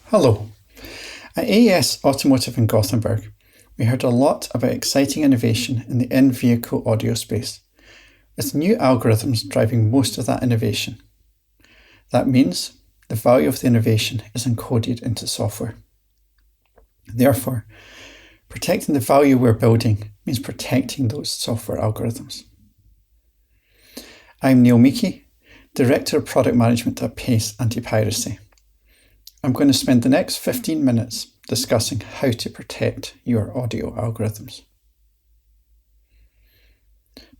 Hello. At AES Automotive in Gothenburg, we heard a lot about exciting innovation in the in-vehicle audio space, with new algorithms driving most of that innovation. That means the value of the innovation is encoded into software. Therefore, protecting the value we're building means protecting those software algorithms. I'm Neil Meekie, Director of Product Management at PACE Anti-Piracy. I'm going to spend the next 15 minutes discussing how to protect your audio algorithms.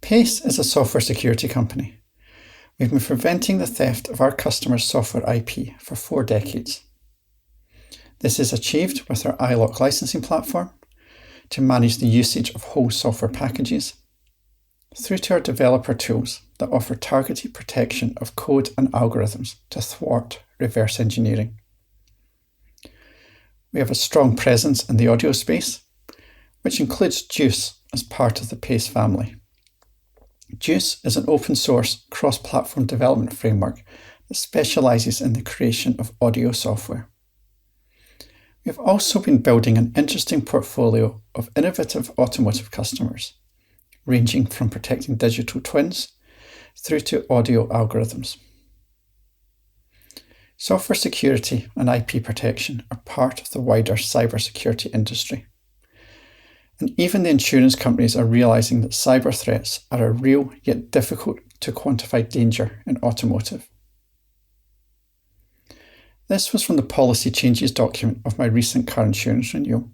PACE is a software security company. We've been preventing the theft of our customers' software IP for 4 decades. This is achieved with our iLock licensing platform to manage the usage of whole software packages, through to our developer tools that offer targeted protection of code and algorithms to thwart reverse engineering. We have a strong presence in the audio space, which includes Juice as part of the PACE family. Juice is an open source cross-platform development framework that specialises in the creation of audio software. We have also been building an interesting portfolio of innovative automotive customers, ranging from protecting digital twins through to audio algorithms. Software security and IP protection are part of the wider cybersecurity industry. And even the insurance companies are realising that cyber threats are a real yet difficult to quantify danger in automotive. This was from the policy changes document of my recent car insurance renewal.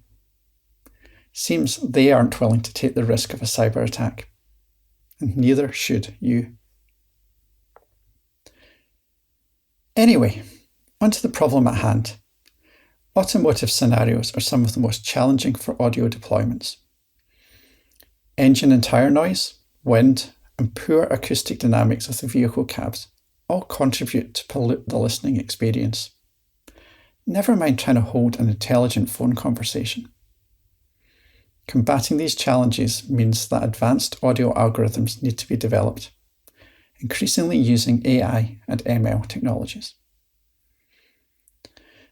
Seems they aren't willing to take the risk of a cyber attack, and neither should you. Anyway, onto the problem at hand. Automotive scenarios are some of the most challenging for audio deployments. Engine and tyre noise, wind, and poor acoustic dynamics of the vehicle cabs all contribute to pollute the listening experience. Never mind trying to hold an intelligent phone conversation. Combating these challenges means that advanced audio algorithms need to be developed, increasingly using AI and ML technologies.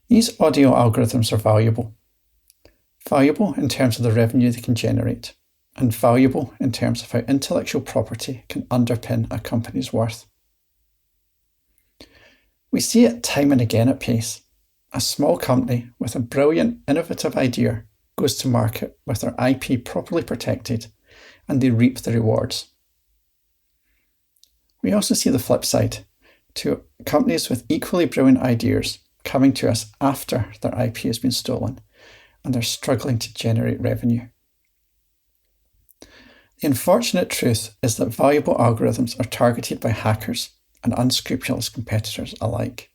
These audio algorithms are valuable. Valuable in terms of the revenue they can generate, and valuable in terms of how intellectual property can underpin a company's worth. We see it time and again at PACE. A small company with a brilliant, innovative idea goes to market with their IP properly protected, and they reap the rewards. We also see the flip side, to companies with equally brilliant ideas coming to us after their IP has been stolen, and they're struggling to generate revenue. The unfortunate truth is that valuable algorithms are targeted by hackers and unscrupulous competitors alike.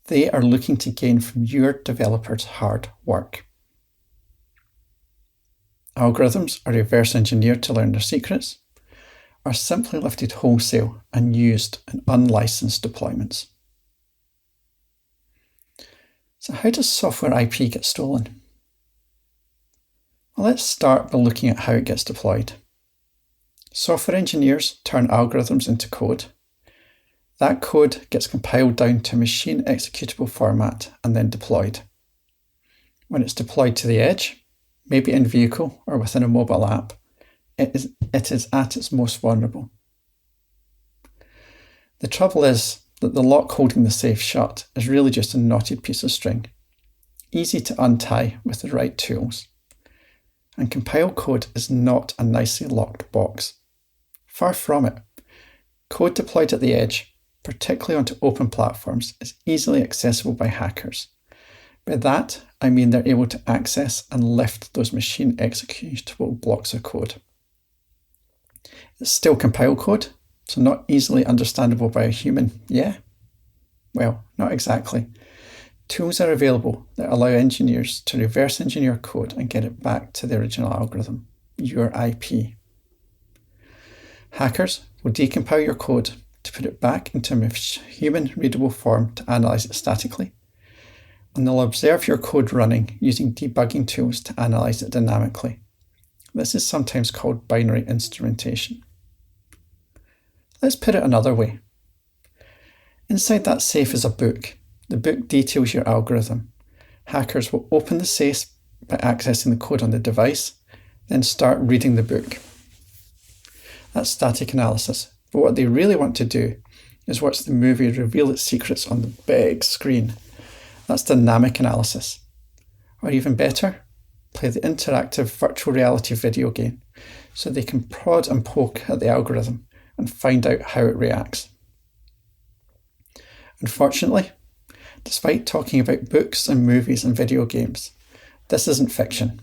They are looking to gain from your developers' hard work. Algorithms are reverse engineered to learn their secrets, or simply lifted wholesale and used in unlicensed deployments. So how does software IP get stolen? Well, let's start by looking at how it gets deployed. Software engineers turn algorithms into code. That code gets compiled down to machine executable format and then deployed. When it's deployed to the edge, maybe in vehicle or within a mobile app, it is at its most vulnerable. The trouble is that the lock holding the safe shut is really just a knotted piece of string, easy to untie with the right tools. And compiled code is not a nicely locked box. Far from it. Code deployed at the edge, particularly onto open platforms, is easily accessible by hackers. By that, I mean they're able to access and lift those machine executable blocks of code. It's still compiled code, so not easily understandable by a human, yeah? Well, not exactly. Tools are available that allow engineers to reverse engineer code and get it back to the original algorithm, your IP. Hackers will decompile your code to put it back into a human-readable form to analyse it statically, and they'll observe your code running using debugging tools to analyse it dynamically. This is sometimes called binary instrumentation. Let's put it another way. Inside that safe is a book, The book details your algorithm. Hackers will open the safe by accessing the code on the device, then start reading the book. That's static analysis, but what they really want to do is watch the movie reveal its secrets on the big screen. That's dynamic analysis. Or even better, play the interactive virtual reality video game so they can prod and poke at the algorithm and find out how it reacts. Unfortunately, despite talking about books and movies and video games, this isn't fiction.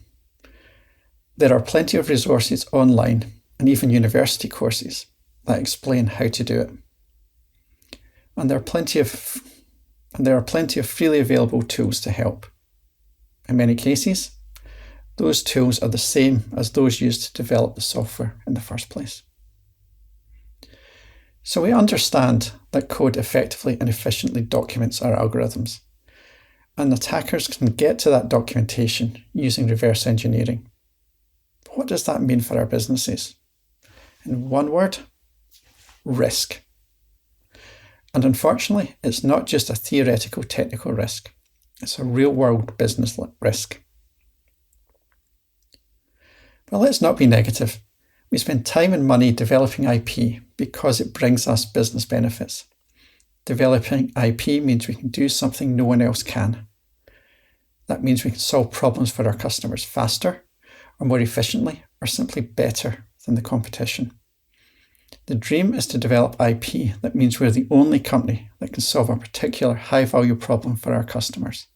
There are plenty of resources online and even university courses that explain how to do it. And there are plenty of freely available tools to help. In many cases, those tools are the same as those used to develop the software in the first place. So we understand that code effectively and efficiently documents our algorithms, and attackers can get to that documentation using reverse engineering. But what does that mean for our businesses? In one word, risk. And unfortunately, it's not just a theoretical technical risk. It's a real-world business risk. But let's not be negative. We spend time and money developing IP because it brings us business benefits. Developing IP means we can do something no one else can. That means we can solve problems for our customers faster, or more efficiently, or simply better than the competition. The dream is to develop IP that means we're the only company that can solve a particular high-value problem for our customers.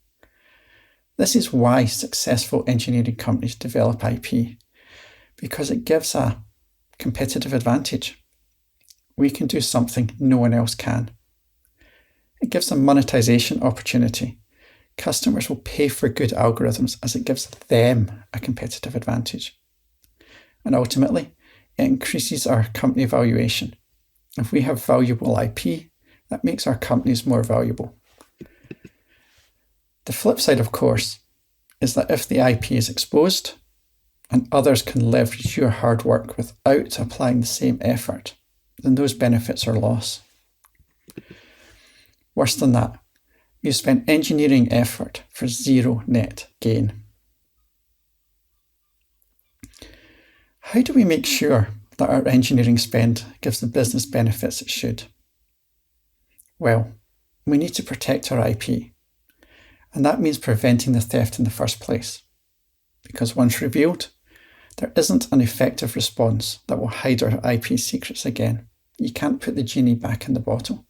This is why successful engineering companies develop IP, because it gives a competitive advantage. We can do something no one else can. It gives a monetization opportunity. Customers will pay for good algorithms as it gives them a competitive advantage. And ultimately, it increases our company valuation. If we have valuable IP, that makes our companies more valuable. The flip side, of course, is that if the IP is exposed and others can leverage your hard work without applying the same effort, then those benefits are lost. Worse than that, you spend engineering effort for zero net gain. How do we make sure that our engineering spend gives the business benefits it should? Well, we need to protect our IP, and that means preventing the theft in the first place. Because once revealed, there isn't an effective response that will hide our IP secrets again. You can't put the genie back in the bottle.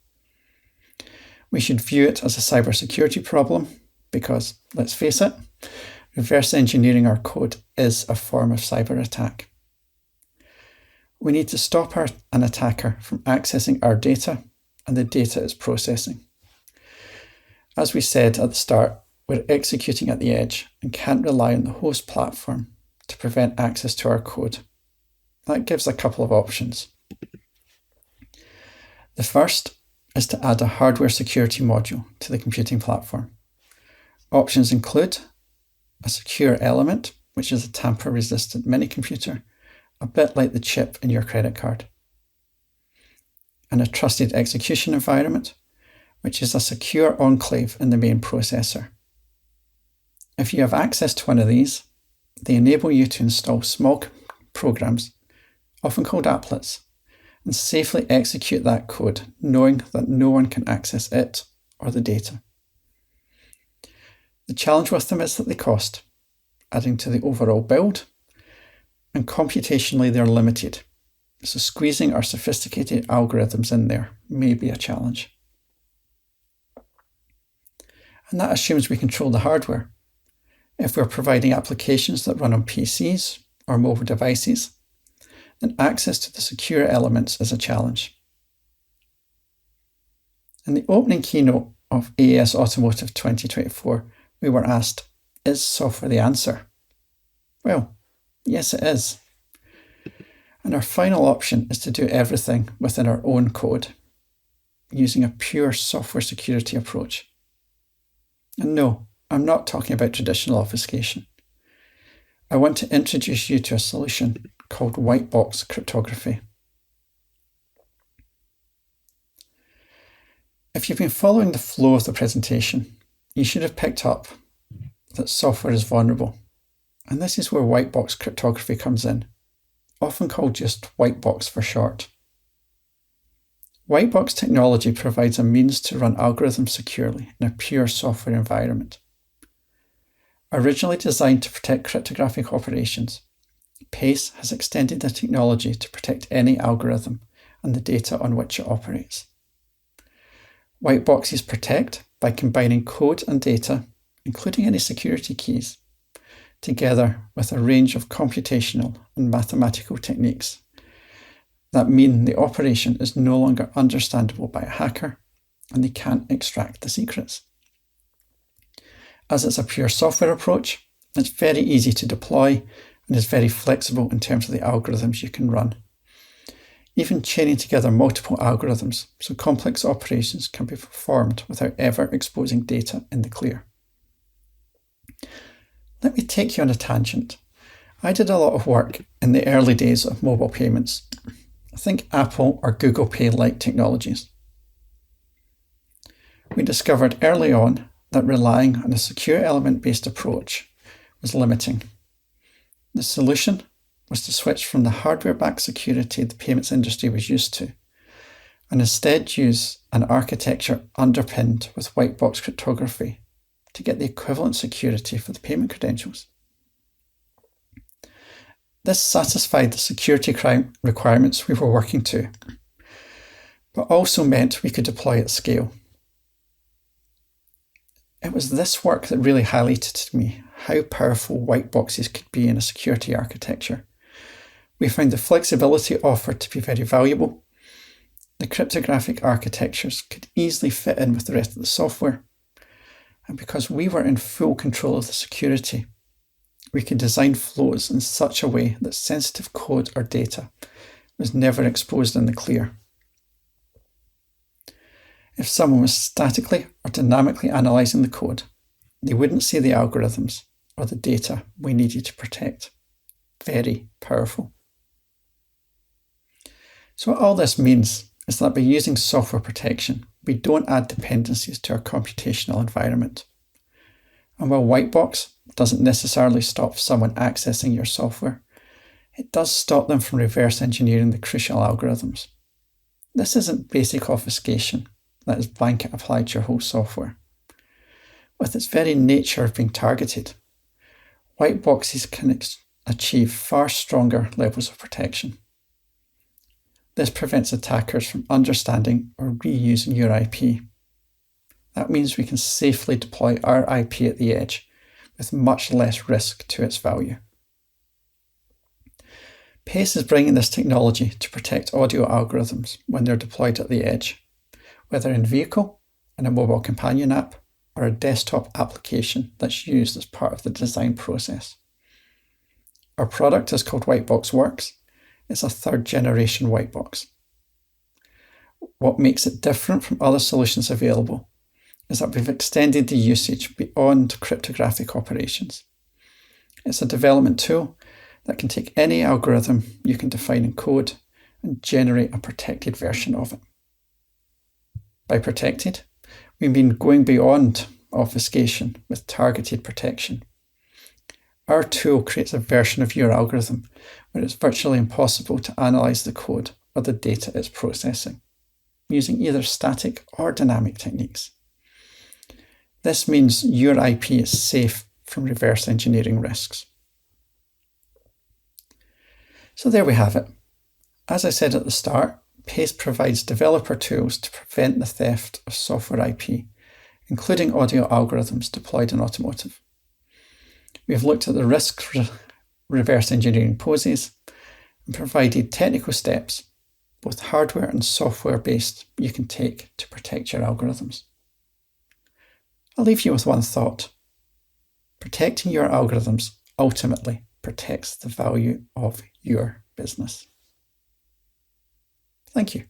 We should view it as a cybersecurity problem because, let's face it, reverse engineering our code is a form of cyber attack. We need to stop an attacker from accessing our data and the data it's processing. As we said at the start, we're executing at the edge and can't rely on the host platform to prevent access to our code. That gives a couple of options. The first is to add a hardware security module to the computing platform. Options include a secure element, which is a tamper-resistant mini-computer, a bit like the chip in your credit card, and a trusted execution environment, which is a secure enclave in the main processor. If you have access to one of these, they enable you to install small programs, often called applets, and safely execute that code, knowing that no one can access it or the data. The challenge with them is that they cost, adding to the overall build, and computationally they're limited, so squeezing our sophisticated algorithms in there may be a challenge. And that assumes we control the hardware. If we're providing applications that run on PCs or mobile devices, then access to the secure elements is a challenge. In the opening keynote of AES Automotive 2024, we were asked, is software the answer? Well, yes it is. And our final option is to do everything within our own code, using a pure software security approach. And no, I'm not talking about traditional obfuscation. I want to introduce you to a solution called white box cryptography. If you've been following the flow of the presentation, you should have picked up that software is vulnerable. And this is where white box cryptography comes in, often called just white box for short. White box technology provides a means to run algorithms securely in a pure software environment. Originally designed to protect cryptographic operations, PACE has extended the technology to protect any algorithm and the data on which it operates. White boxes protect by combining code and data, including any security keys, together with a range of computational and mathematical techniques that mean the operation is no longer understandable by a hacker and they can't extract the secrets. As it's a pure software approach, it's very easy to deploy and is very flexible in terms of the algorithms you can run. Even chaining together multiple algorithms so complex operations can be performed without ever exposing data in the clear. Let me take you on a tangent. I did a lot of work in the early days of mobile payments. Think Apple or Google Pay-like technologies. We discovered early on that relying on a secure element-based approach was limiting. The solution was to switch from the hardware-backed security the payments industry was used to, and instead use an architecture underpinned with white box cryptography to get the equivalent security for the payment credentials. This satisfied the security requirements we were working to, but also meant we could deploy at scale. It was this work that really highlighted to me how powerful white boxes could be in a security architecture. We found the flexibility offered to be very valuable. The cryptographic architectures could easily fit in with the rest of the software. And because we were in full control of the security, we could design flows in such a way that sensitive code or data was never exposed in the clear. If someone was statically or dynamically analysing the code, they wouldn't see the algorithms or the data we needed to protect. Very powerful. So what all this means is that by using software protection, we don't add dependencies to our computational environment. And while whitebox doesn't necessarily stop someone accessing your software, it does stop them from reverse engineering the crucial algorithms. This isn't basic obfuscation, that is blanket applied to your whole software. With its very nature of being targeted, white boxes can achieve far stronger levels of protection. This prevents attackers from understanding or reusing your IP. That means we can safely deploy our IP at the edge with much less risk to its value. PACE is bringing this technology to protect audio algorithms when they're deployed at the edge, whether in vehicle, in a mobile companion app, or a desktop application that's used as part of the design process. Our product is called Whitebox Works. It's a third generation whitebox. What makes it different from other solutions available is that we've extended the usage beyond cryptographic operations. It's a development tool that can take any algorithm you can define in code and generate a protected version of it. By protected, we mean going beyond obfuscation with targeted protection. Our tool creates a version of your algorithm where it's virtually impossible to analyse the code or the data it's processing, using either static or dynamic techniques. This means your IP is safe from reverse engineering risks. So there we have it. As I said at the start, PACE provides developer tools to prevent the theft of software IP, including audio algorithms deployed in Automotive. We've looked at the risks reverse engineering poses and provided technical steps, both hardware and software based, you can take to protect your algorithms. I'll leave you with one thought. Protecting your algorithms ultimately protects the value of your business. Thank you.